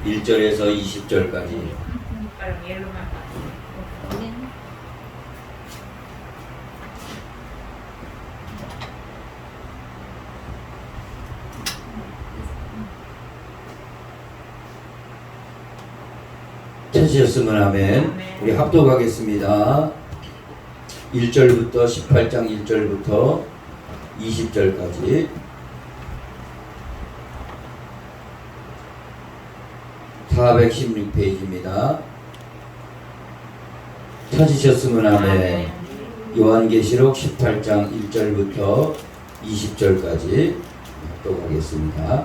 1절에서 20절까지. 찾으셨으면 아멘. 우리 합독하겠습니다. 1절부터 18장 1절부터 20절까지. 416페이지입니다. 찾으셨으면 아멘. 요한계시록 18장 1절부터 20절까지 합독하겠습니다.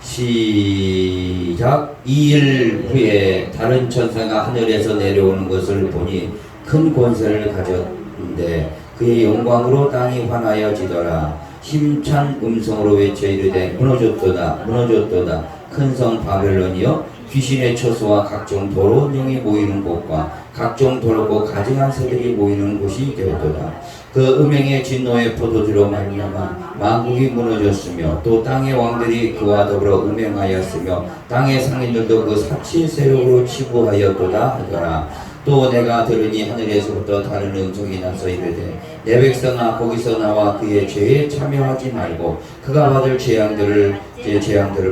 시작. 2일 후에 다른 천사가 하늘에서 내려오는 것을 보니 큰 권세를 가졌는데 그의 영광으로 땅이 환하여지더라. 힘찬 음성으로 외쳐 이르되 무너졌도다 무너졌도다 큰 성 바벨론이여 귀신의 처소와 각종 더러운 영이 모이는 곳과 각종 더럽고 가증한 새들이 모이는 곳이 되었도다. 그 음행의 진노의 포도주로 말미암아 만국이 무너졌으며 또 땅의 왕들이 그와 더불어 음행하였으며 땅의 상인들도 그 사치 세력으로 치부하였도다 하더라. 또 내가 들으니 하늘에서부터 다른 음성이 나서 이르되 내 백성아 거기서 나와 그의 죄에 참여하지 말고 그가 받을 재앙들을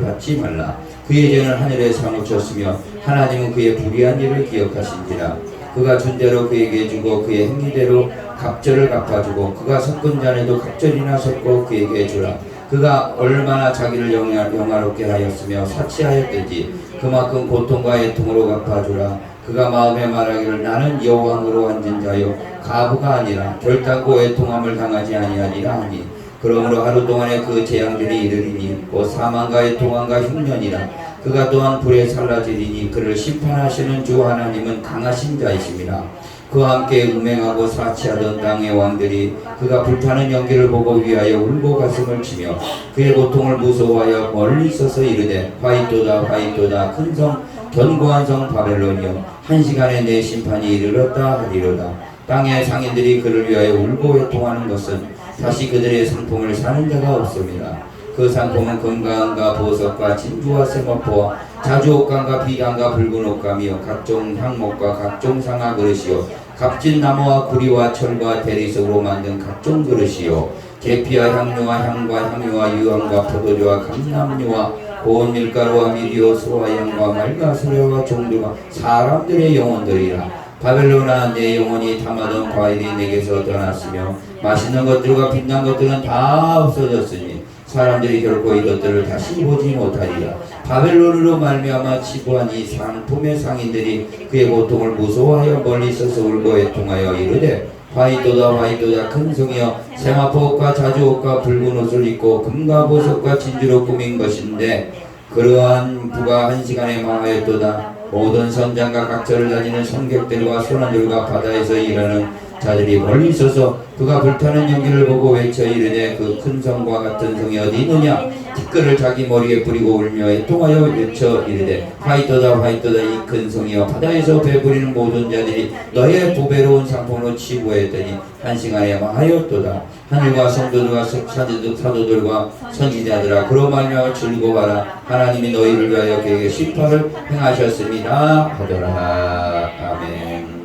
받지 말라. 그의 죄는 하늘에 사무쳤으며 하나님은 그의 불의한 일을 기억하신지라. 그가 준 대로 그에게 주고 그의 행위대로 갑절을 갚아주고 그가 섞은 잔에도 갑절이나 섞어 그에게 주라. 그가 얼마나 자기를 영화롭게 하였으며 사치하였든지 그만큼 고통과 애통으로 갚아주라. 그가 마음에 말하기를 나는 여왕으로 앉은 자요 가부가 아니라 결단코 애통함을 당하지 아니하니라 하니 그러므로 하루 동안에 그 재앙들이 이르리니 곧 사망과 애통함과 흉년이라. 그가 또한 불에 살라지리니 그를 심판하시는 주 하나님은 강하신 자이심이라. 그와 함께 음행하고 사치하던 땅의 왕들이 그가 불타는 연기를 보고 위하여 울고 가슴을 치며 그의 고통을 무서워하여 멀리 서서 이르되 화이토다 화이토다 큰 성 견고한 성 바벨론이여 한 시간에 내 심판이 이르렀다 하리로다. 땅의 상인들이 그를 위하여 울고 애통하는 것은 다시 그들의 상품을 사는 자가 없습니다. 그 상품은 금강과 보석과 진주와 세마포와 자주옥감과 비단과 붉은 옷감이요 각종 향목과 각종 상아 그릇이요 값진 나무와 구리와 철과 대리석으로 만든 각종 그릇이요 계피와 향료와 향과 향유와 유황과 포도주와 감람류와 고운 밀가루와 미리오 소화향과 말과 소려와 종들과 사람들의 영혼들이라. 바벨론아 내 영혼이 담아던 과일이 내게서 떠났으며 맛있는 것들과 빛난 것들은 다 없어졌으니 사람들이 결코 이것들을 다시 보지 못하리라. 바벨론으로 말미암아 치부한 이 상품의 상인들이 그의 고통을 무서워하여 멀리 서서 울고 애통하여 이르되 화이토다 화이토다 큰 성이여 세마포옷과 자주옷과 붉은 옷을 입고 금과 보석과 진주로 꾸민 것인데 그러한 부가 한 시간에 망하였도다. 모든 선장과 각처를 다니는 선객들과 선원들과 바다에서 일하는 자들이 멀리 있어서 그가 불타는 연기를 보고 외쳐 이르되 그 큰 성과 같은 성이 어디 있느냐. 티끌을 자기 머리에 뿌리고 울며 애통하여 외쳐 이르되 화이토다 화이토다 이 큰 성이여 바다에서 배부리는 모든 자들이 너의 보배로운 상품으로 치부했더니 한 시간에 망하였도다. 하늘과 성도들과 사도들과 선지자들아 그로 말미암아 즐거워하라. 하나님이 너희를 위하여 그에게 심판을 행하셨습니다 하더라. 아멘.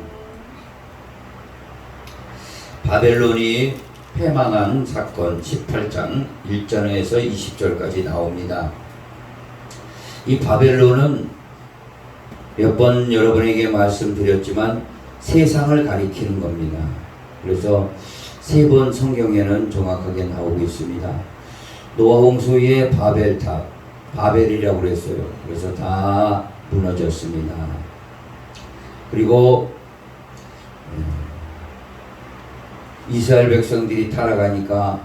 바벨론이 패망한 사건 18장 1절에서 20절까지 나옵니다. 이 바벨론은 몇 번 여러분에게 말씀드렸지만 세상을 가리키는 겁니다. 그래서 세 번 성경에는 정확하게 나오고 있습니다. 노아 홍수 이후에 바벨탑, 바벨이라고 그랬어요. 그래서 다 무너졌습니다. 그리고 이스라엘 백성들이 타락하니까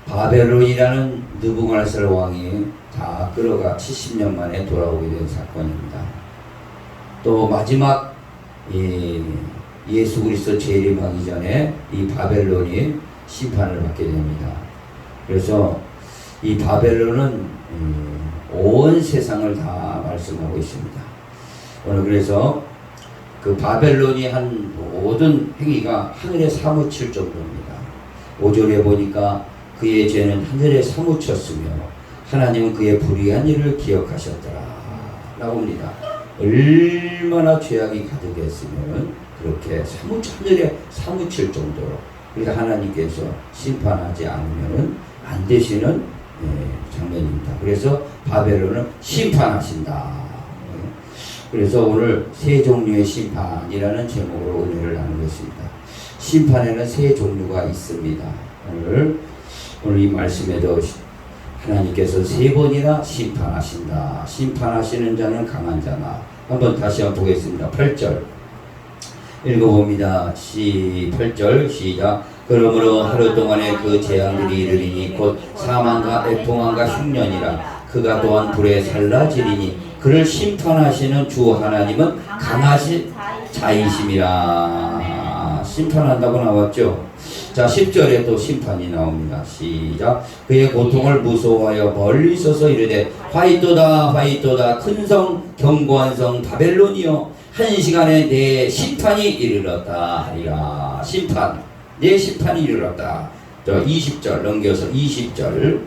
바벨론이라는 느부갓네살 왕이 다 끌어가 70년 만에 돌아오게 된 사건입니다. 또 마지막 예수 그리스도 재림하기 전에 이 바벨론이 심판을 받게 됩니다. 그래서 이 바벨론은 온 세상을 다 말씀하고 있습니다. 오늘 그래서 그 바벨론이 한 모든 행위가 하늘에 사무칠 정도입니다. 5절에 보니까 그의 죄는 하늘에 사무쳤으며 하나님은 그의 불의한 일을 기억하셨더라. 나옵니다. 얼마나 죄악이 가득했으면 그렇게 하늘에 사무칠 정도로, 그러니까 하나님께서 심판하지 않으면 안 되시는 장면입니다. 그래서 바벨론은 심판하신다. 그래서 오늘 세 종류의 심판이라는 제목으로 은혜를 나누겠습니다. 심판에는 세 종류가 있습니다. 오늘 이 말씀에도 하나님께서 세 번이나 심판하신다. 심판하시는 자는 강한 자나. 한번 다시 한번 보겠습니다. 8절 읽어봅니다. 8절 시작. 그러므로 하루 동안에 그 재앙들이 이르리니 곧 사망과 애통함과 흉년이라. 그가 또한 불에 살라지리니 그를 심판하시는 주 하나님은 강하신 자이심이라. 심판한다고 나왔죠. 자, 10절에 또 심판이 나옵니다. 시작. 그의 고통을 무서워하여 멀리 서서 이르되 화이토다 화이토다 큰 성 견고한 성 바벨론이여 한 시간에 내 심판이 이르렀다 하리라. 심판, 내 심판이 이르렀다. 저 20절 넘겨서 20절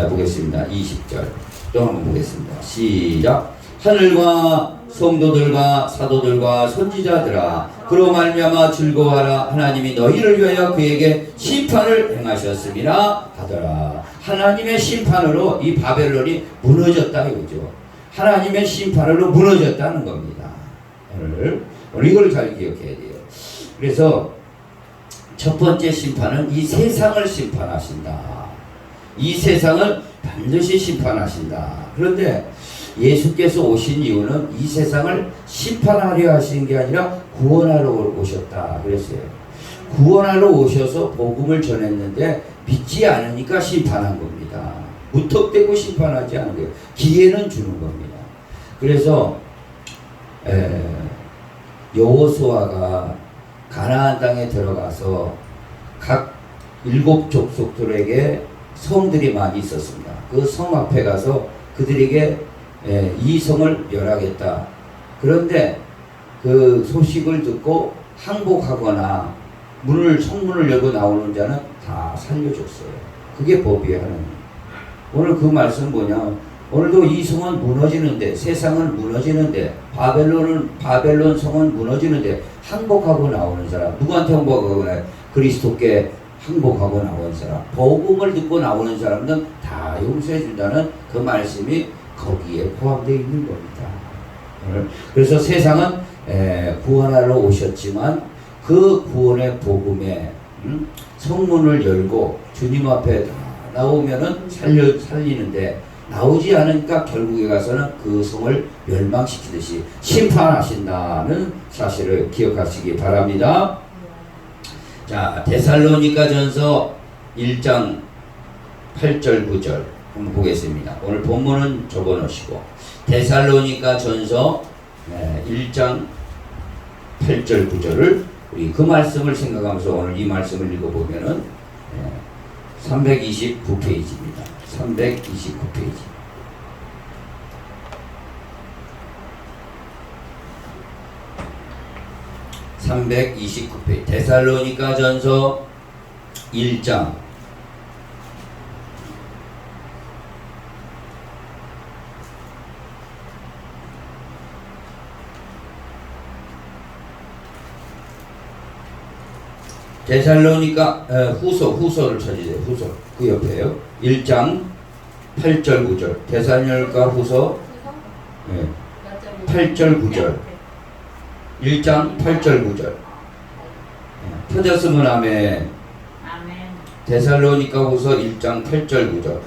보겠습니다. 20절 또 한번 보겠습니다. 시작. 하늘과 성도들과 사도들과 선지자들아 그로 말미암아 즐거워하라. 하나님이 너희를 위하여 그에게 심판을 행하셨음이라 하더라. 하나님의 심판으로 이 바벨론이 무너졌다 이거죠. 하나님의 심판으로 무너졌다는 겁니다. 오늘 이걸 잘 기억해야 돼요. 그래서 첫 번째 심판은 이 세상을 심판하신다. 이 세상을 반드시 심판하신다. 그런데 예수께서 오신 이유는 이 세상을 심판하려 하신 게 아니라 구원하러 오셨다 그랬어요. 구원하러 오셔서 복음을 전했는데 믿지 않으니까 심판한 겁니다. 무턱대고 심판하지 않은 거예요. 기회는 주는 겁니다. 그래서 여호수아가 가나안 땅에 들어가서 각 7 족속들에게 성들이 많이 있었습니다. 그 성 앞에 가서 그들에게 이 성을 멸하겠다. 그런데 그 소식을 듣고 항복하거나 성문을 열고 나오는 자는 다 살려줬어요. 그게 법이에요. 하나님. 오늘 그 말씀 뭐냐? 오늘도 이 성은 무너지는데, 세상은 무너지는데, 바벨론 성은 무너지는데 항복하고 나오는 사람, 누구한테 항복하고 나와요? 그리스도께 항복하고 나온 사람, 복음을 듣고 나오는 사람들은 다 용서해 준다는 그 말씀이 거기에 포함되어 있는 겁니다. 그래서 세상은 구원하러 오셨지만 그 구원의 복음에 성문을 열고 주님 앞에 다 나오면은 살리는데 나오지 않으니까 결국에 가서는 그 성을 멸망시키듯이 심판하신다는 사실을 기억하시기 바랍니다. 자, 데살로니가전서 1장 8절 9절 한번 보겠습니다. 오늘 본문은 적어놓으시고 데살로니가전서 1장 8절 9절을 우리 그 말씀을 생각하면서 오늘 이 말씀을 읽어보면은 329페이지입니다. 329페이지. 데살로니가전서 1장 '후서를 찾으세요. 후서 그 옆에요. 1장 8절 9절 데살로니가 후서 8절 9절 1장 8절 9절 펴졌으면 아멘. 데살로니가 후서 1장 8절 9절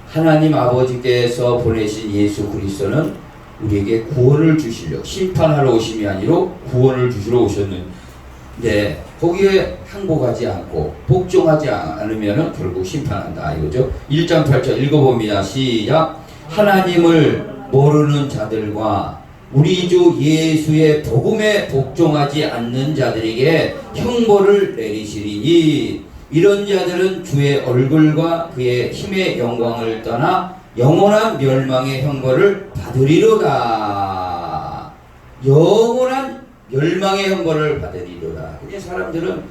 하나님 아버지께서 보내신 예수 그리스도는 우리에게 구원을 주시려 심판하러 오심이 아니라 구원을 주시러 오셨는데 거기에 항복하지 않고 복종하지 않으면 결국 심판한다 이거죠. 1장 8절 읽어봅니다. 시작. 하나님을 모르는 자들과 우리 주 예수의 복음에 복종하지 않는 자들에게 형벌을 내리시리니 이런 자들은 주의 얼굴과 그의 힘의 영광을 떠나 영원한 멸망의 형벌을 받으리로다. 영원한 멸망의 형벌을 받으리로다. 근데 사람들은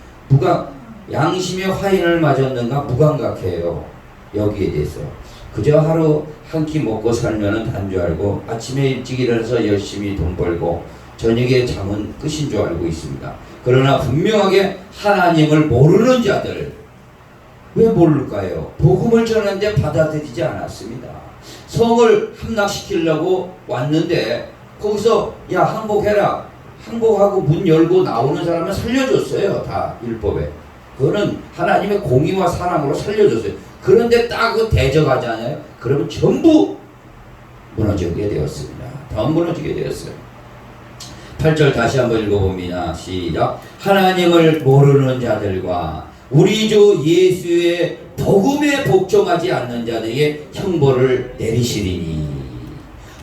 양심의 화인을 맞았는가 무감각해요. 여기에 대해서. 그저 하루 한 끼 먹고 살면은 단 줄 알고 아침에 일찍 일어나서 열심히 돈 벌고 저녁에 잠은 끝인 줄 알고 있습니다. 그러나 분명하게 하나님을 모르는 자들, 왜 모를까요? 복음을 전하는데 받아들이지 않았습니다. 성을 함락시키려고 왔는데 거기서 야 항복해라, 항복하고 문 열고 나오는 사람은 살려줬어요. 다 율법에. 그거는 하나님의 공의와 사랑으로 살려줬어요. 그런데 딱 그 대적하잖아요. 그러면 전부 무너지게 되었습니다. 다 무너지게 되었어요. 8절 다시 한번 읽어봅니다. 시작. 하나님을 모르는 자들과 우리 주 예수의 복음에 복종하지 않는 자들에게 형벌을 내리시리니.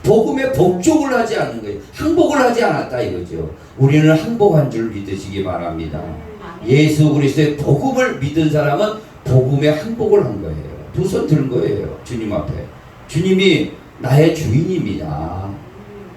복음에 복종을 하지 않는 거예요. 항복을 하지 않았다 이거죠. 우리는 항복한 줄 믿으시기 바랍니다. 예수 그리스도의 복음을 믿은 사람은 복음에 항복을 한 거예요. 두 손 든 거예요. 주님 앞에. 주님이 나의 주인입니다.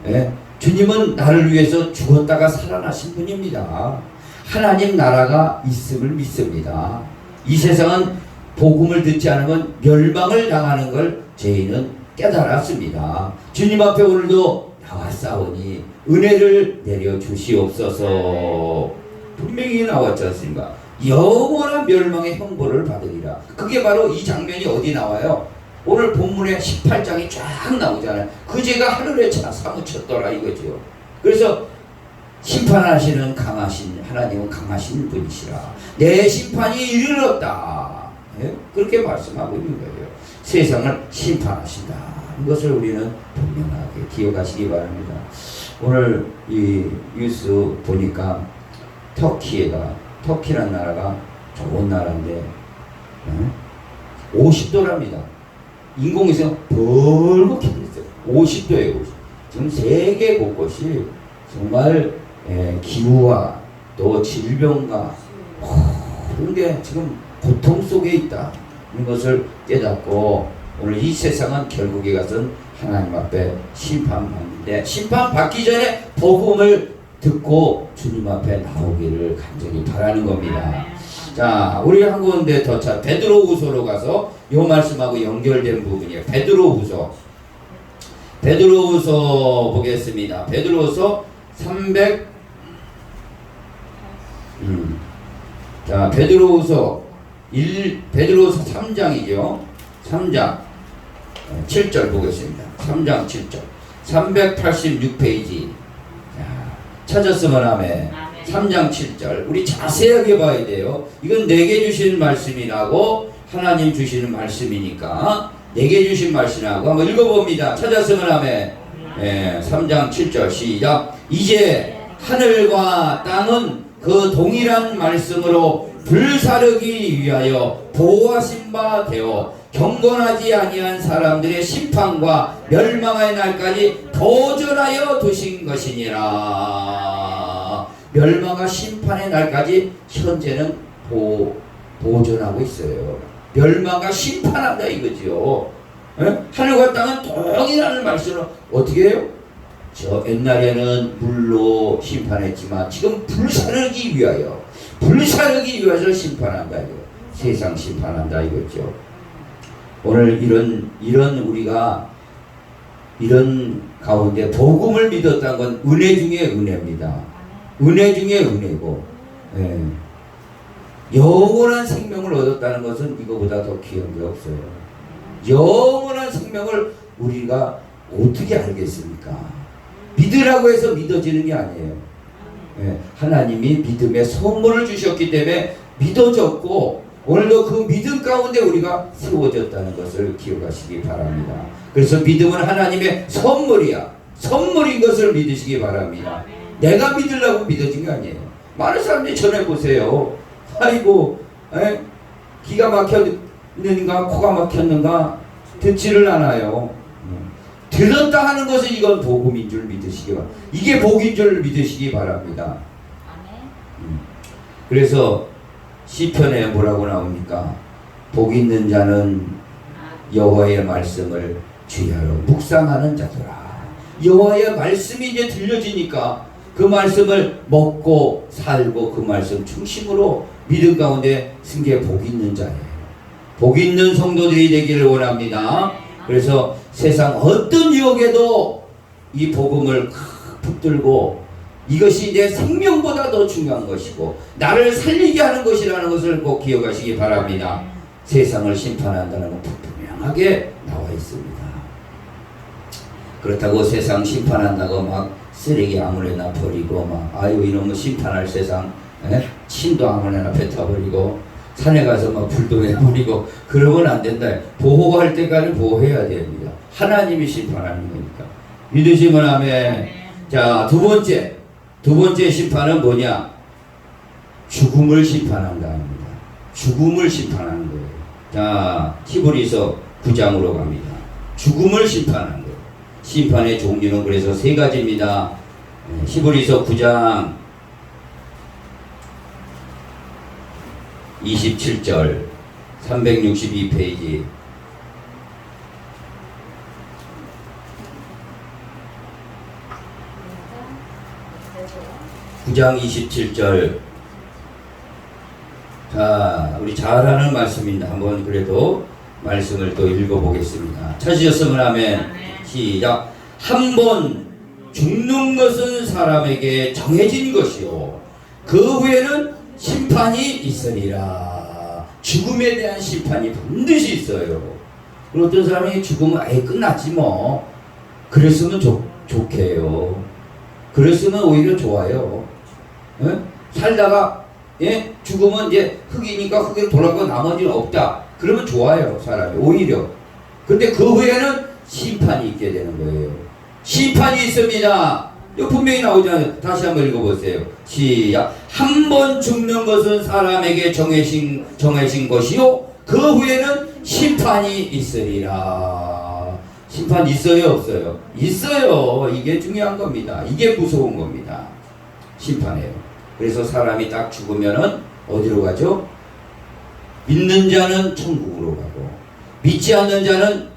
예? 주님은 나를 위해서 죽었다가 살아나신 분입니다. 하나님 나라가 있음을 믿습니다. 이 세상은 복음을 듣지 않으면 멸망을 당하는 걸 저희는 깨달았습니다. 주님 앞에 오늘도 나와 싸우니 은혜를 내려 주시옵소서. 분명히 나왔지 않습니까? 영원한 멸망의 형벌을 받으리라. 그게 바로 이 장면이 어디 나와요? 오늘 본문에 18장이 쫙 나오잖아요. 그 죄가 하늘에 사무쳤더라 이거죠. 그래서 심판하시는 강하신 하나님은 강하신 분이시라. 내 심판이 이르렀다. 예? 그렇게 말씀하고 있는 거예요. 세상을 심판하신다. 이것을 우리는 분명하게 기억하시기 바랍니다. 오늘 이 뉴스 보니까 터키라는 나라가 좋은 나라인데 50도랍니다. 인공위성 벌겋게 됐어요. 50도예요. 50. 지금 세계 곳곳이 정말 기후와 또 질병과 그런 게 지금 고통 속에 있다. 이런 것을 깨닫고 오늘 이 세상은 결국에 가서는 하나님 앞에 심판받는데 심판받기 전에 복음을 듣고 주님 앞에 나오기를 간절히 바라는 겁니다. 자, 우리 한 군데 더 베드로후서로 가서 이 말씀하고 연결된 부분이에요. 베드로후서 보겠습니다. 베드로후서 3장이죠. 3장 7절 보겠습니다. 3장 7절 386페이지 찾았으면 아멘. 3장 7절 우리 자세하게 봐야 돼요. 이건 내게 주시는 말씀이라고 하나님 주시는 말씀이니까 내게 주신 말씀이라고 한번 읽어봅니다. 찾았으면 아멘. 3장 7절 시작. 이제 하늘과 땅은 그 동일한 말씀으로 불사르기 위하여 보호하신 바 되어 경건하지 아니한 사람들의 심판과 멸망의 날까지 보존하여 두신 것이니라. 멸망과 심판의 날까지 현재는 보존하고 있어요. 멸망과 심판한다 이거죠. 하늘과 땅은 동일한 말씀으로 어떻게 해요? 저 옛날에는 물로 심판했지만 지금 불사르기 위하여 심판한다 이거. 세상 심판한다 이거죠. 오늘 이런 우리가 이런 가운데 복음을 믿었다는 건 은혜 중에 은혜입니다. 은혜 중에 은혜고, 영원한 생명을 얻었다는 것은 이거보다 더 귀한 게 없어요. 영원한 생명을 우리가 어떻게 알겠습니까? 믿으라고 해서 믿어지는 게 아니에요. 하나님이 믿음의 선물을 주셨기 때문에 믿어졌고 오늘도 그 믿음 가운데 우리가 세워졌다는 것을 기억하시기 바랍니다. 그래서 믿음은 하나님의 선물이야. 선물인 것을 믿으시기 바랍니다. 내가 믿으려고 믿어진 게 아니에요. 많은 사람들이 전해보세요. 아이고 기가 막혔는가 코가 막혔는가 듣지를 않아요. 들었다 하는 것은 이건 복음인 줄 믿으시기 바랍니다. 이게 복인 줄 믿으시기 바랍니다. 그래서 시편에 뭐라고 나옵니까? 복 있는 자는 여호와의 말씀을 주야로 묵상하는 자더라. 여호와의 말씀이 이제 들려지니까 그 말씀을 먹고 살고 그 말씀 중심으로 믿음 가운데 쓴 게 복 있는 자예요. 복 있는 성도들이 되기를 원합니다. 그래서 세상 어떤 유혹에도 이 복음을 붙들고 이것이 내 생명보다 더 중요한 것이고 나를 살리게 하는 것이라는 것을 꼭 기억하시기 바랍니다. 세상을 심판한다는 건 분명하게 나와 있습니다. 그렇다고 세상 심판한다고 막 쓰레기 아무데나 버리고 막 아유 이놈의 심판할 세상 침도 아무데나 뱉어버리고 산에 가서 막 불도 내버리고 그러면 안 된다. 보호할 때까지 보호해야 됩니다. 하나님이 심판하는 거니까. 믿으시면 아멘. 자, 두 번째 심판은 뭐냐? 죽음을 심판한다 합니다. 죽음을 심판하는 거예요. 자, 히브리서 9장으로 갑니다. 죽음을 심판하는 거예요. 심판의 종류는 그래서 세 가지입니다. 히브리서 9장 27절 362페이지 (9장 27절) 자, 우리 잘 아는 말씀입니다. 한번 그래도 말씀을 또 읽어보겠습니다. 찾으셨으면 아멘. 시작. 한 번 죽는 것은 사람에게 정해진 것이요 그 후에는 심판이 있으리라. 죽음에 대한 심판이 반드시 있어요. 어떤 사람이 죽으면 아예 끝났지 뭐. 그랬으면 좋게요. 그랬으면 오히려 좋아요. 에? 살다가 죽으면 이제 흙이니까 흙에 돌아가고 나머지는 없다. 그러면 좋아요, 사람이 오히려. 근데 그 후에는 심판이 있게 되는 거예요. 심판이 있습니다. 이거 분명히 나오잖아요. 다시 한번 읽어보세요. 시작. 한 번 죽는 것은 사람에게 정해진 것이요 그 후에는 심판이 있으리라. 심판 있어요, 없어요? 있어요. 이게 중요한 겁니다. 이게 무서운 겁니다. 심판이에요. 그래서 사람이 딱 죽으면은 어디로 가죠? 믿는 자는 천국으로 가고 믿지 않는 자는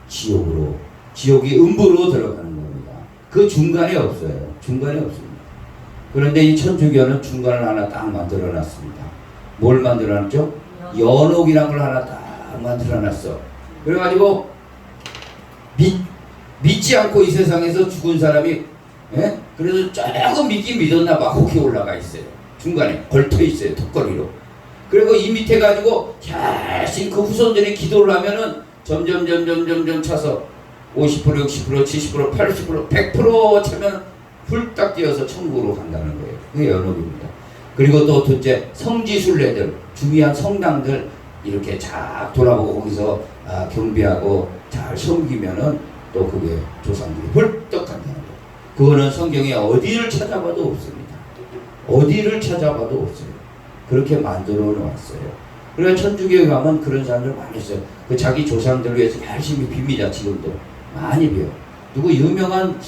지옥으로, 지옥이 음부로 들어가는 겁니다. 그 중간에 없어요. 중간에 없습니다. 그런데 이 천주교는 중간을 하나 딱 만들어 놨습니다. 뭘 만들어 놨죠? 연옥이라는 걸 하나 딱 만들어 놨어. 그래가지고 믿지 않고 이 세상에서 죽은 사람이 그래서 조금 믿긴 믿었나 봐. 혹히 올라가 있어요. 중간에 걸터 있어요. 턱걸이로. 그리고 이 밑에 가지고 자신 그 후손들이 기도를 하면은 점점 차서 50%, 60%, 70%, 80%, 100% 차면 훌딱 뛰어서 천국으로 간다는 거예요. 그게 연옥입니다. 그리고 또 둘째, 성지순례들, 중요한 성당들 이렇게 쫙 돌아보고 거기서 경배하고 잘 섬기면은 또 그게 조상들이 훌떡 간다는 거예요. 그거는 성경에 어디를 찾아봐도 없습니다. 어디를 찾아봐도 없어요. 그렇게 만들어 놓았어요. 그래서 천주교에 가면 그런 사람들 많이 있어요. 그 자기 조상들을 위해서 열심히 빕니다. 지금도 많이 비요. 누구 유명한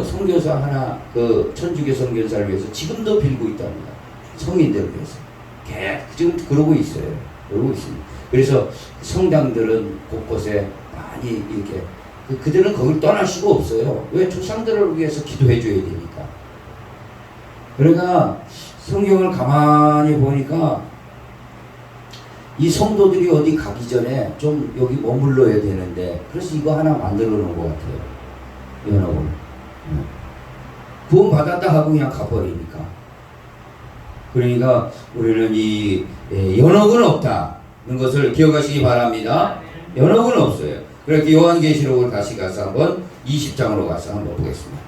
선교사 하나 그 천주교 선교사를 위해서 지금도 빌고 있답니다. 성인들을 위해서 지금 그러고 있어요. 그러고 있습니다. 그래서 성당들은 곳곳에 많이 이렇게 그들은 거길 떠날 수가 없어요. 왜? 조상들을 위해서 기도해 줘야 되니까. 그러니까 성경을 가만히 보니까 이 성도들이 어디 가기 전에 좀 여기 머물러야 되는데 그래서 이거 하나 만들어 놓은 것 같아요. 연옥을. 구원 받았다 하고 그냥 가버리니까. 그러니까 우리는 이 연옥은 없다는 것을 기억하시기 바랍니다. 연옥은 없어요. 그렇게 요한계시록을 다시 가서 한번 20장으로 가서 한번 보겠습니다.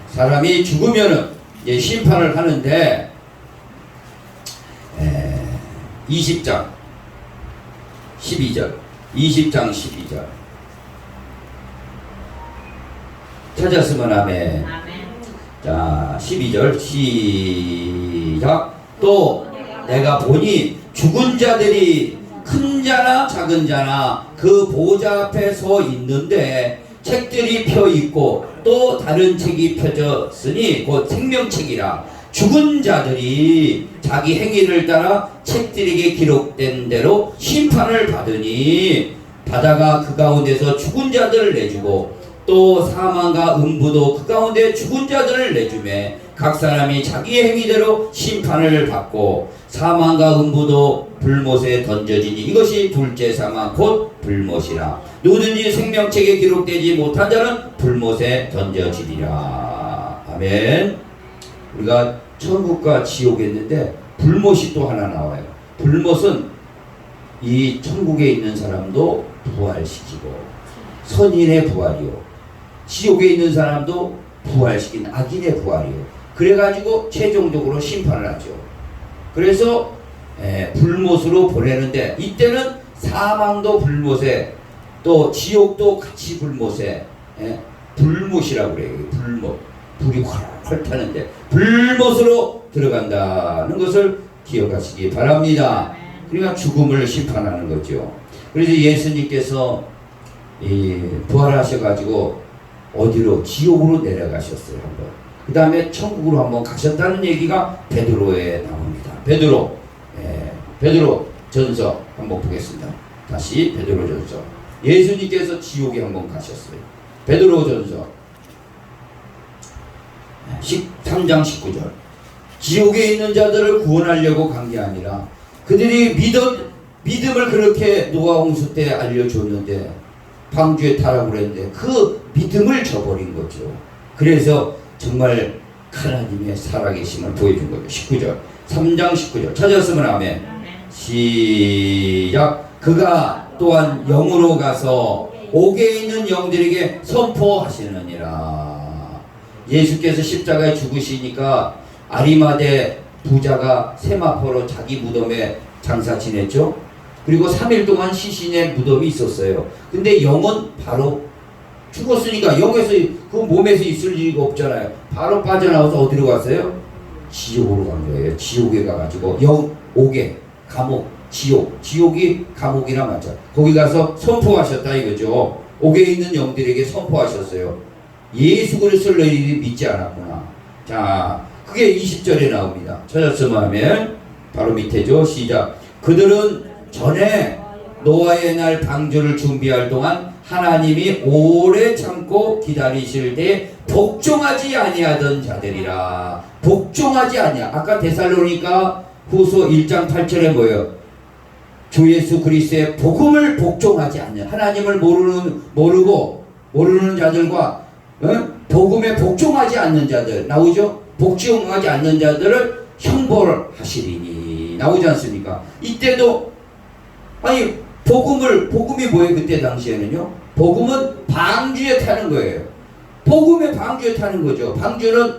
사람이 죽으면은 이제 심판을 하는데 20장 12절 20장 12절 찾았으면 아멘. 자 12절 시작. 또 내가 보니 죽은 자들이 큰 자나 작은 자나 그 보좌 앞에 서 있는데 책들이 펴 있고 또 다른 책이 펴졌으니 곧 생명책이라. 죽은 자들이 자기 행위를 따라 책들에게 기록된 대로 심판을 받으니 바다가 그 가운데서 죽은 자들을 내주고 또 사망과 음부도 그 가운데 죽은 자들을 내주매 각 사람이 자기의 행위대로 심판을 받고 사망과 음부도 불못에 던져지니 이것이 둘째 사망 곧 불못이라. 누구든지 생명책에 기록되지 못한 자는 불못에 던져지리라. 아멘. 우리가 천국과 지옥에 있는데 불못이 또 하나 나와요. 불못은 이 천국에 있는 사람도 부활시키고 선인의 부활이요, 지옥에 있는 사람도 부활시킨 악인의 부활이요. 그래가지고 최종적으로 심판을 하죠. 그래서 불못으로 보내는데 이때는 사망도 불못에 또 지옥도 같이 불못에 불못이라고 그래요. 불못, 불이 활활 타는데 불못으로 들어간다는 것을 기억하시기 바랍니다. 그러니까 죽음을 심판하는 거죠. 그래서 예수님께서 부활하셔가지고 어디로? 지옥으로 내려가셨어요. 한번. 그 다음에 천국으로 한번 가셨다는 얘기가 베드로에 나옵니다. 베드로 전서 한번 보겠습니다. 다시 베드로 전서. 예수님께서 지옥에 한번 가셨어요. 베드로 전서 13장 19절. 지옥에 있는 자들을 구원하려고 간 게 아니라 그들이 믿음을 그렇게 노아 홍수 때 알려줬는데 방주에 타라고 그랬는데 그 믿음을 저버린 거죠. 그래서 정말 하나님의 살아계심을 보여준 거죠. 19절. 3장 19절. 찾았으면 아멘. 시작. 그가 또한 영으로 가서 옥에 있는 영들에게 선포하시느니라. 예수께서 십자가에 죽으시니까 아리마대 부자가 세마포로 자기 무덤에 장사 지냈죠. 그리고 3일 동안 시신의 무덤이 있었어요. 근데 영은 바로 죽었으니까 영에서 그 몸에서 있을 리가 없잖아요. 바로 빠져나와서 어디로 갔어요? 지옥으로 간 거예요. 지옥에 가가지고 옥에 감옥, 지옥이 감옥이나 맞아. 거기 가서 선포하셨다 이거죠. 옥에 있는 영들에게 선포하셨어요. 예수 그리스도를 너희들이 믿지 않았구나. 자, 그게 20절에 나옵니다. 찾았으면 하면 바로 밑에죠. 시작. 그들은 전에 노아의 날 방주를 준비할 동안 하나님이 오래 참고 기다리실 때 복종하지 아니하던 자들이라. 복종하지 아니야. 아까 데살로니가 후서 1장 8절에 뭐예요? 주 예수 그리스도의 복음을 복종하지 않는, 하나님을 모르는 자들과 복음에 복종하지 않는 자들 나오죠? 복종하지 않는 자들을 형벌하시리니 나오지 않습니까? 이때도 아니 복음이 뭐예요? 그때 당시에는요. 복음은 방주에 타는 거예요. 복음의 방주에 타는 거죠. 방주는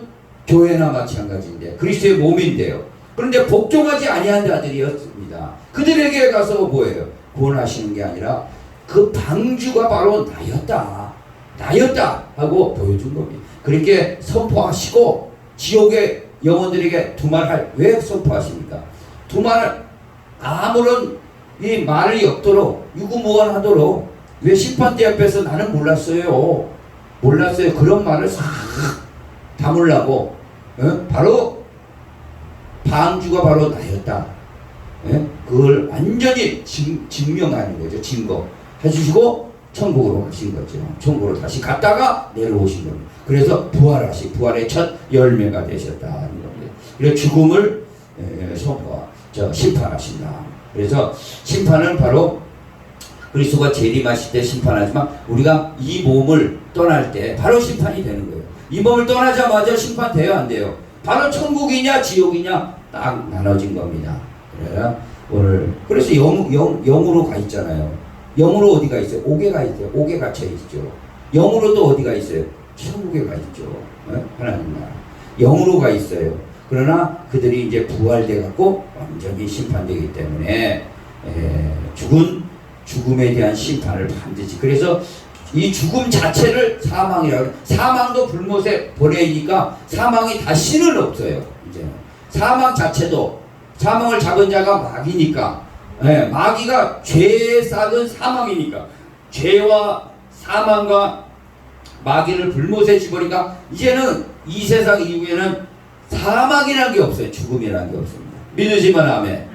교회나 마찬가지인데 그리스도의 몸인데요. 그런데 복종하지 아니한 자들이었습니다. 그들에게 가서 뭐예요? 구원하시는 게 아니라 그 방주가 바로 나였다 하고 보여준 겁니다. 그렇게 선포하시고 지옥의 영혼들에게 두말할, 왜 선포하십니까? 두말, 아무런 이 말을 엮도록 유구무원하도록, 왜 심판대 앞에서 나는 몰랐어요 그런 말을 싹 담으려고 바로 방주가 바로 나였다. 그걸 완전히 증명하는 거죠. 증거 해주시고 천국으로 가신 거죠. 천국으로 다시 갔다가 내려오신 겁니다. 그래서 부활의 첫 열매가 되셨다는 겁니다. 그래서 죽음을 심판하신다. 그래서 심판은 바로 그리스도가 재림하실 때 심판하지만 우리가 이 몸을 떠날 때 바로 심판이 되는 거예요. 이 몸을 떠나자마자 심판돼요, 안 돼요? 바로 천국이냐 지옥이냐 딱 나눠진 겁니다. 그래서 영으로 가 있잖아요. 영으로 어디가 있어요? 옥에 가 있어요. 옥에 갇혀 있죠. 영으로 또 어디가 있어요? 천국에 가 있죠. 하나님 나라. 영으로 가 있어요. 그러나 그들이 이제 부활돼 갖고 완전히 심판되기 때문에 죽음에 대한 심판을 반드시, 그래서 이 죽음 자체를 사망이라고 해요. 사망도 불못에 보내니까 사망이 다시는 없어요. 이제는 사망 자체도, 사망을 잡은 자가 마귀니까, 마귀가 죄에 싹은 사망이니까 죄와 사망과 마귀를 불못에 집으니까 이제는 이 세상 이후에는 사망이라는 게 없어요. 죽음이라는 게 없습니다. 믿으시면 아멘.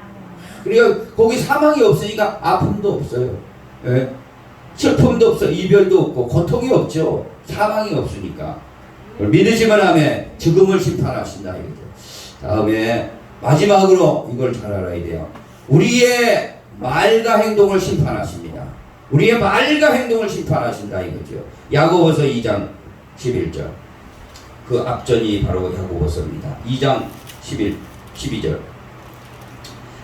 그러니까 거기 사망이 없으니까 아픔도 없어요. 슬픔도 없어. 이별도 없고 고통이 없죠. 사망이 없으니까. 믿으시면 아멘. 죽음을 심판하신다 이거죠. 다음에 마지막으로 이걸 잘 알아야 돼요. 우리의 말과 행동을 심판하십니다. 우리의 말과 행동을 심판하신다 이거죠. 야고보서 2장 11절. 그 앞전이 바로 야고보서입니다. 2장 12절.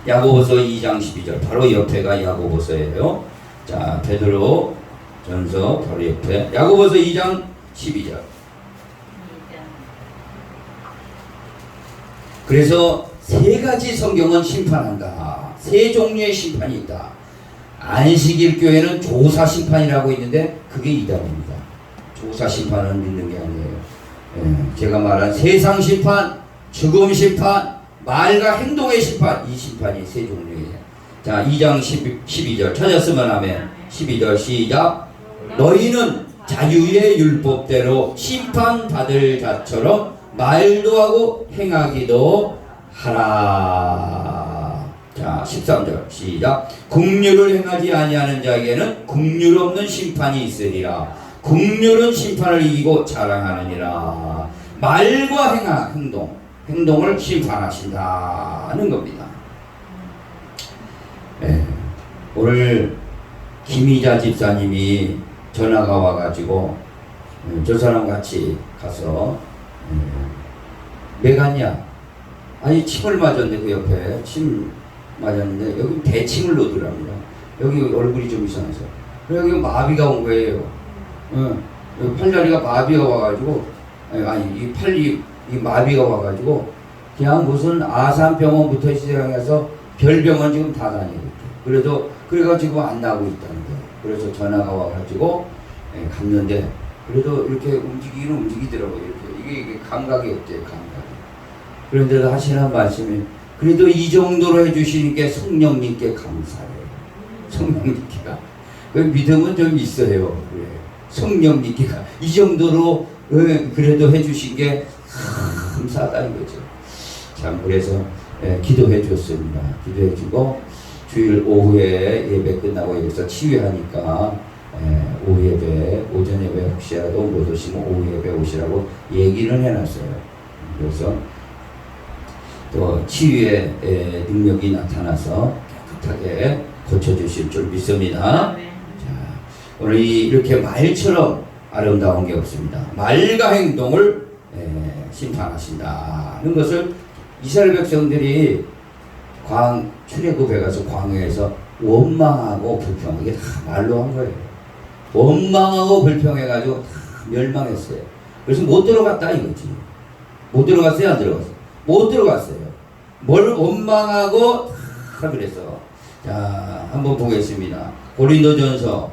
야고보서 2장 12절. 바로 옆에가 야고보서예요. 자, 베드로 전서 바로 옆에 야고보서 2장 12절. 그래서 세 가지 성경은 심판한다. 세 종류의 심판이 있다. 안식일 교회는 조사 심판이라고 있는데 그게 이단입니다. 조사 심판은 믿는 게 아니에요. 제가 말한 세상 심판, 죽음 심판, 말과 행동의 심판, 이 심판이 세 종류예요. 자, 2장 12절 찾았으면 아멘. 12절 시작. 너희는 자유의 율법대로 심판받을 자처럼 말도 하고 행하기도 하라. 자, 13절 시작. 긍휼을 행하지 아니하는 자에게는 긍휼 없는 심판이 있으리라. 긍휼은 심판을 이기고 자랑하느니라. 말과 행동을 심판하신다는 겁니다. 네. 오늘 김희자 집사님이 전화가 와가지고 저 사람 같이 가서 왜 갔냐? 아니 침을 맞았네. 그 옆에 침 맞았는데 여기 대침을 놓더랍니다. 여기 얼굴이 좀 이상해서. 그래서 여기 마비가 온 거예요. 여기 팔다리가 마비가 와가지고 아니 이 마비가 와가지고 그냥 무슨 아산병원부터 시작해서 별병원 지금 다 다니고 있대. 그래가지고 안 나고 있다는 거예요. 그래서 전화가 와가지고 갔는데 그래도 이렇게 움직이더라고요. 이게 감각이 없대요. 감각이. 그런데도 하시는 말씀이 그래도 이 정도로 해주시니까 성령님께 감사해요. 성령님께가 믿음은 좀 있어요. 그래. 성령님께가 이 정도로 그래도 해주신 게 감사하다 이거죠. 참 그래서 기도해 줬습니다. 기도해 주고 주일 오후에 예배 끝나고 여기서 치유하니까 오후 예배, 오전 예배 혹시라도 못 오시면 오후 예배 오시라고 얘기는 해놨어요. 그래서 또 치유의 능력이 나타나서 깨끗하게 고쳐주실 줄 믿습니다. 자, 오늘 이렇게 말처럼 아름다운 게 없습니다. 말과 행동을 심판하신다는 것을 이스라엘 백성들이 출애굽에 가서 광야에서 원망하고 불평하게 다 말로 한 거예요. 원망하고 불평해가지고 다 멸망했어요. 그래서 못 들어갔다 이거지. 못 들어갔어요? 안 들어갔어요? 못 들어갔어요. 뭘 원망하고 다 그랬어. 자, 한번 보겠습니다. 고린도전서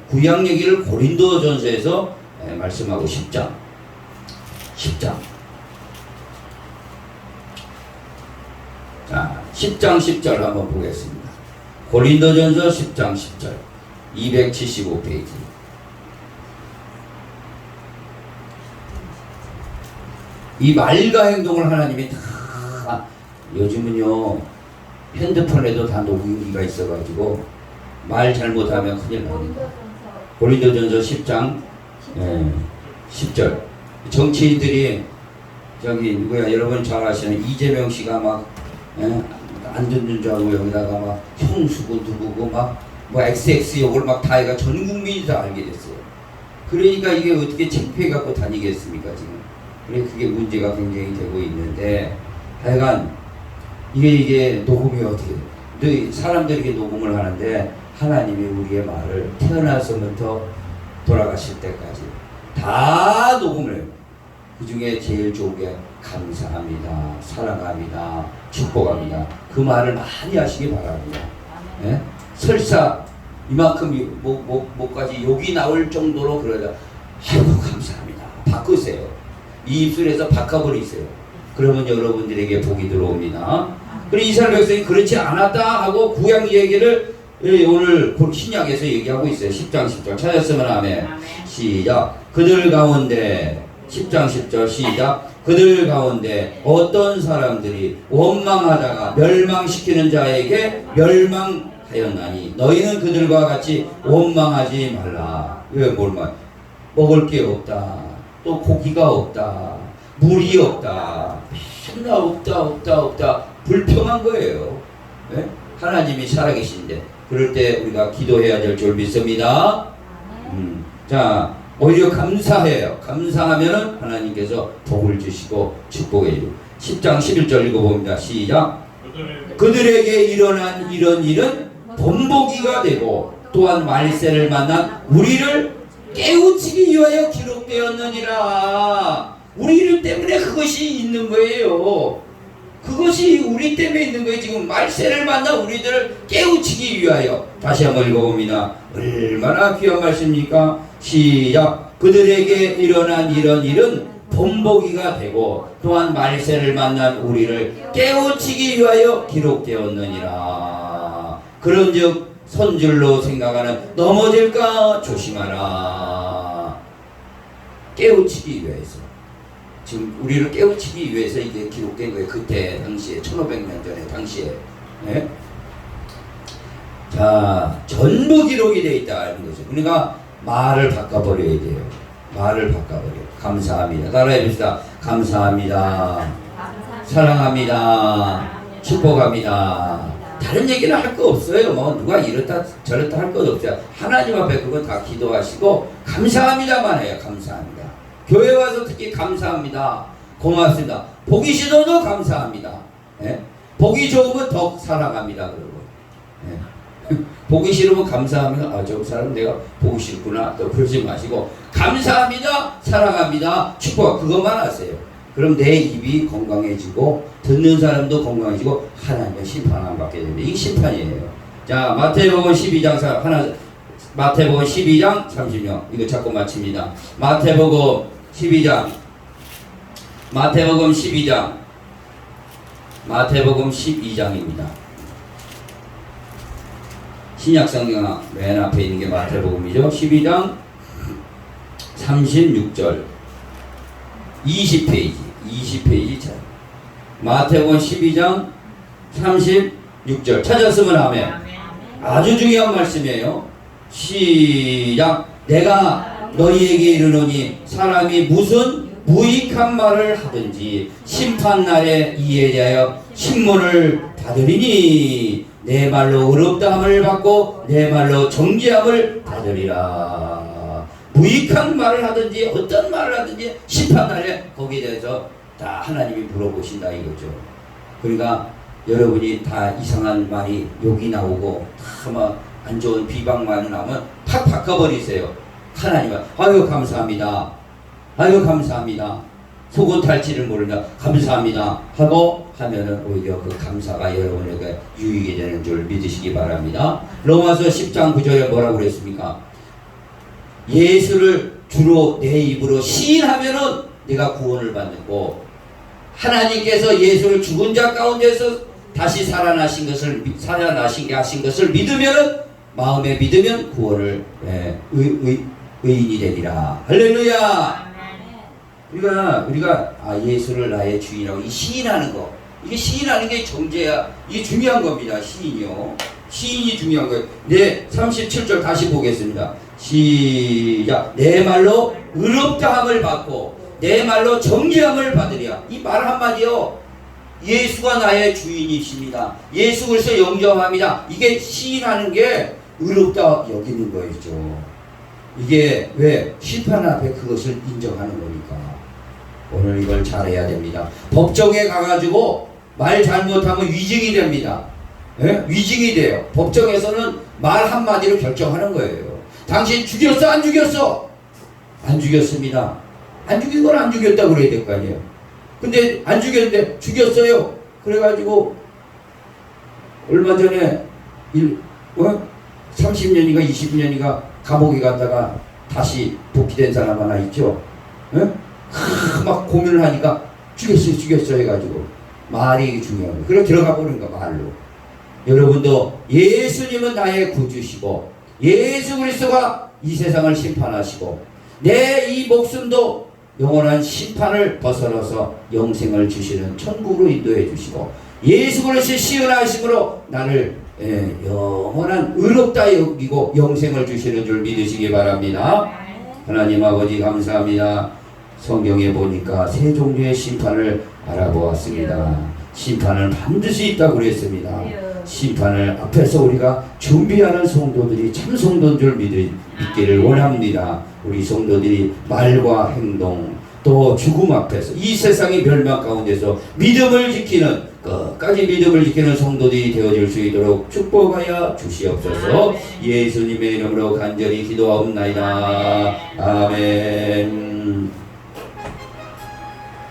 구약 얘기를 고린도전서에서 말씀하고 10장. 자, 10장 10절 한번 보겠습니다. 고린도전서 10장 10절 275페이지. 이 말과 행동을 하나님이 다 요즘은요 핸드폰에도 다 녹음기가 있어가지고 말 잘못하면 큰일 납니다. 고린도전서 10장 10절. 정치인들이 저기 누구야 여러분 잘 아시는 이재명 씨가 막 안 듣는 줄 알고 여기다가 막 형수고 누구고 막 뭐 XX 욕을 막 다 해가 전 국민이 다 알게 됐어요. 그러니까 이게 어떻게 창피해 갖고 다니겠습니까 지금. 그래 그게 문제가 굉장히 되고 있는데 하여간 이게 녹음이 어떻게 돼? 사람들에게 녹음을 하는데 하나님이 우리의 말을 태어나서부터 돌아가실 때까지 다 녹음을 해요. 그 중에 제일 좋은 게 감사합니다, 사랑합니다, 축복합니다. 그 말을 많이 하시기 바랍니다. 예? 설사 이만큼 목까지 욕이 나올 정도로 그러다 아이고 감사합니다 바꾸세요. 이 입술에서 바꿔버리세요. 그러면 여러분들에게 복이 들어옵니다. 그리고 이스라엘 백성이 그렇지 않았다 하고 구약 얘기를 오늘 신약에서 얘기하고 있어요. 10장 10절 찾았으면 아멘. 시작. 그들 가운데 10장 10절 시작. 그들 가운데 어떤 사람들이 원망하다가 멸망시키는 자에게 멸망하였나니 너희는 그들과 같이 원망하지 말라. 왜 뭘 말? 먹을 게 없다. 또 고기가 없다, 물이 없다, 맨날 없다 불평한 거예요. 네? 하나님이 살아계신데 그럴 때 우리가 기도해야 될 줄 믿습니다. 자, 오히려 감사해요. 감사하면 하나님께서 복을 주시고 축복해 주고. 10장 11절 읽어봅니다. 시작. 그들에게 일어난 이런 일은 본보기가 되고 또한 말세를 만난 우리를 깨우치기 위하여 기록되었느니라. 우리 때문에 그것이 있는 거예요. 그것이 우리 때문에 있는 거예요. 지금 말세를 만나 우리들을 깨우치기 위하여. 다시 한번 읽어봅니다. 얼마나 귀한 말씀입니까? 시작. 그들에게 일어난 이런 일은 본보기가 되고 또한 말세를 만난 우리를 깨우치기 위하여 기록되었느니라. 그런즉 손줄로 생각하는 넘어질까 조심하라. 깨우치기 위해서. 지금 우리를 깨우치기 위해서 이게 기록된 거예요. 그때 당시에 1500년 전에 당시에. 네? 자, 전부 기록이 되어 있다는 거죠. 그러니까 말을 바꿔버려야 돼요. 말을 바꿔버려. 감사합니다. 따라해봅시다. 감사합니다. 사랑합니다. 축복합니다. 다른 얘기는 할 거 없어요. 뭐 누가 이렇다 저렇다 할 것 없어요. 하나님 앞에 그거 다 기도하시고 감사합니다만 해요. 감사합니다. 교회 와서 특히 감사합니다. 고맙습니다. 보기 싫어도 감사합니다. 예? 보기 좋으면 더 사랑합니다. 그러고 예. 보기 싫으면 감사합니다. 아, 저 사람 내가 보기 싫구나. 또 그러지 마시고 감사합니다. 사랑합니다. 축복. 그것만 하세요. 그럼 내 입이 건강해지고 듣는 사람도 건강해지고 하나님의 심판 안 받게 됩니다. 이게 심판이에요. 자, 마태복음 12장 마태복음 12장 30년 이거 자꾸 마칩니다. 마태복음 12장 마태복음 12장입니다. 신약성경 맨 앞에 있는 게 마태복음이죠. 12장 36절 20페이지 차. 마태복음 12장 36절 찾았으면 아멘. 아주 중요한 말씀이에요. 시작. 내가 너희에게 이르노니 사람이 무슨 무익한 말을 하든지 심판날에 이에 대하여 신문을 받으리니 내 말로 의롭다함을 받고 내 말로 정죄함을 받으리라. 무익한 말을 하든지 어떤 말을 하든지 심판날에 거기에 대해서 다 하나님이 물어보신다 이거죠. 그러니까 여러분이 다 이상한 말이 욕이 나오고 다 막 안 좋은 비방만 나오면 팍 바꿔버리세요. 하나님은 아유 감사합니다. 아유 감사합니다. 속은 탈지를 모른다. 감사합니다. 하고 하면은 오히려 그 감사가 여러분에게 유익이 되는 줄 믿으시기 바랍니다. 로마서 10장 9절에 뭐라고 그랬습니까? 예수를 주로 내 입으로 시인하면은 내가 구원을 받고 하나님께서 예수를 죽은 자 가운데서 다시 살아나신 것을 믿으면은 마음에 믿으면 구원을 의인이 되리라. 할렐루야. 우리가 예수를 나의 주인이라고 이 시인하는 거, 이게 시인하는 게 정죄야. 이게 중요한 겁니다. 시인이요. 시인이 중요한 거예요. 네, 37절 다시 보겠습니다. 시작. 내 말로 의롭다함을 받고 내 말로 정죄함을 받으리라. 이 말 한마디요. 예수가 나의 주인이십니다. 예수 그리스도 영접합니다. 이게 시인하는 게 의롭다 여기는 거죠. 이게 왜? 심판 앞에 그것을 인정하는 거니까. 오늘 이걸 잘해야 됩니다. 법정에 가가지고 말 잘못하면 위증이 됩니다. 예? 위증이 돼요. 법정에서는 말 한마디로 결정하는 거예요. 당신 죽였어? 안 죽였어? 안 죽였습니다. 안 죽인 건 안 죽였다고 그래야 될 거 아니에요. 근데 안 죽였는데 죽였어요. 그래가지고 얼마 전에 30년인가 20년인가 감옥에 갔다가 다시 복귀된 사람 하나 있죠. 막 고민을 하니까 죽였어요 해가지고 말이 중요한 거예요. 그래 들어가 보는 거 말로. 여러분도 예수님은 나의 구주시고 예수 그리스도가 이 세상을 심판하시고 내 이 목숨도 영원한 심판을 벗어나서 영생을 주시는 천국으로 인도해 주시고 예수 그리스도의 시은하심으로 나를 영원한 의롭다 여기고 영생을 주시는 줄 믿으시기 바랍니다. 하나님 아버지 감사합니다. 성경에 보니까 세 종류의 심판을 알아보았습니다. 심판은 반드시 있다고 그랬습니다. 심판을 앞에서 우리가 준비하는 성도들이 참 성도인 줄 믿기를 원합니다. 우리 성도들이 말과 행동 또 죽음 앞에서 이 세상의 멸망 가운데서 믿음을 지키는 끝까지 믿음을 지키는 성도들이 되어질 수 있도록 축복하여 주시옵소서. 예수님의 이름으로 간절히 기도하옵나이다. 아멘.